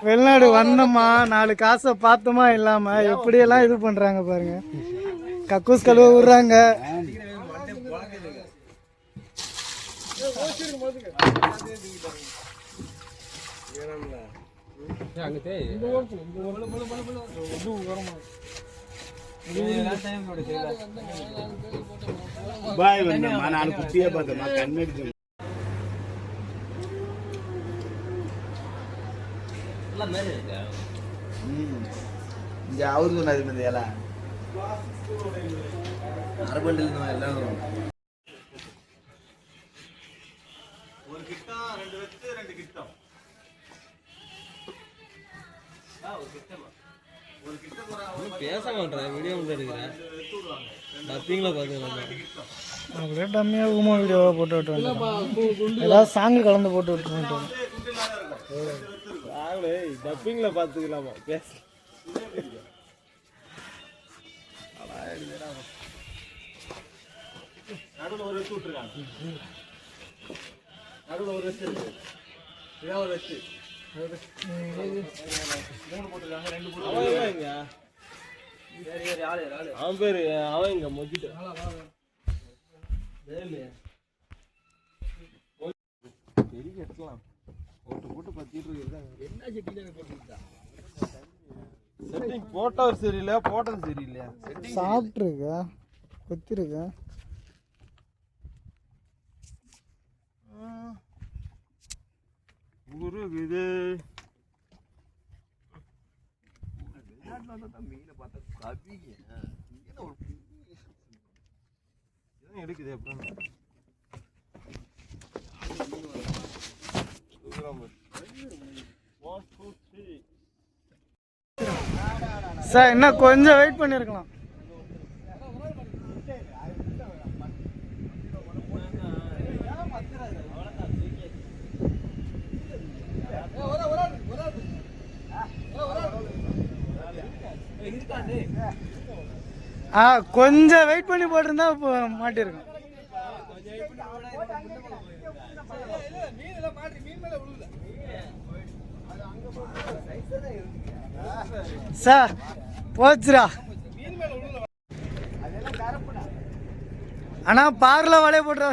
வெளிநாடு வந்தோமா 4 காசை பார்த்தோமா இல்லாம எப்படியெல்லாம் இது பண்றாங்க பாருங்க. கக்கூஸ் கழுவ விடுறாங்க. அவரு சொன்னது எல்லாம் அரபண்டில் எல்லாம் ஒரு கிட்டம் 2 வெத்து 2 கிட்டம் பேச மாட்டேன் வீடியோ எடுக்கிறேன் டப்பிங்ல அப்படியே டம்மியாக ஊமா வீடியோவாக போட்டு விட்டுருவேன். ஏதாவது சாங்கு கலந்து போட்டு விட்டுருவேன். டப்பிங்ல பார்த்துக்கலாமா பேச நடுவில் ஒரு வச்சு விட்டுருக்காங்க. நடுவில் ஒரு வச்சு இதான் ஒரு வச்சு 3 போட்டுருக்காங்க 2 போட்டுருக்காங்க. அவன் பேரு அவன் இங்க மொஜிட்டு பெரிய எடுக்கலாம் போட்டு போட்டு பத்திட்டு இருக்காங்க. என்ன செட்டிங் போட்டுருக்கா செட்டிங் போட்டவர் சரியில்லை போட்டது சரியில்லையா சாப்பிட்ருக்கா கொத்திருக்கா ஊரு இது மீனை பார்த்தா கவிங்க எடுக்குது அப்புறம் சார் இன்னும் கொஞ்சம் வெயிட் பண்ணிருக்கலாம். கொஞ்சம் வெயிட் பண்ணி போட்டிருந்தா இப்போ மாட்டிருக்கோம். சார் போச்சுரா. ஆனா பார்ல வலைய போட்டுற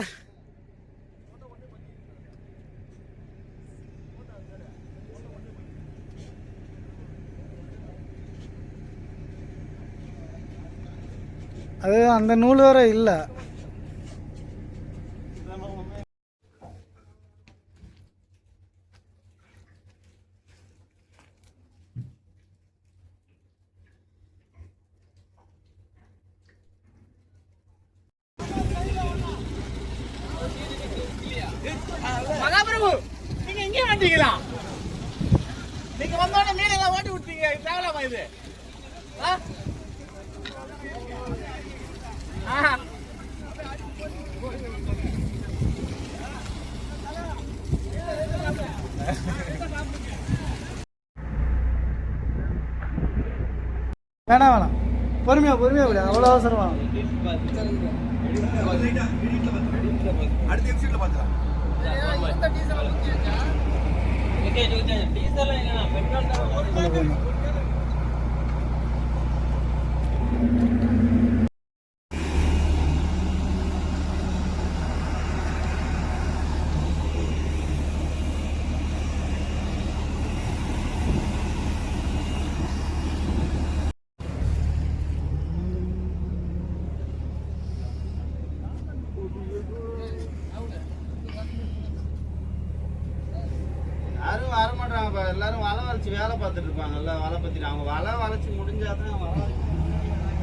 அது அந்த நூல் வேற இல்லை. மகாபிரபு நீங்க இங்கே வந்தீங்களா? நீங்க வந்தோடனே மீன் எல்லாம் ஓட்டி விட்டீங்க. தேவலாமா இது? வேணாம் பொறுமையா விட அவ்வளோ அவசரமா அடுத்த எக்ஸிட்ல பாத்துக்கலாம். எல்லாரும் வலை வளைச்சு வேலை பார்த்துட்டு இருப்பாங்கல்ல. வலை பத்திட்டு அவங்க வலை வளைச்சு முடிஞ்சாதான்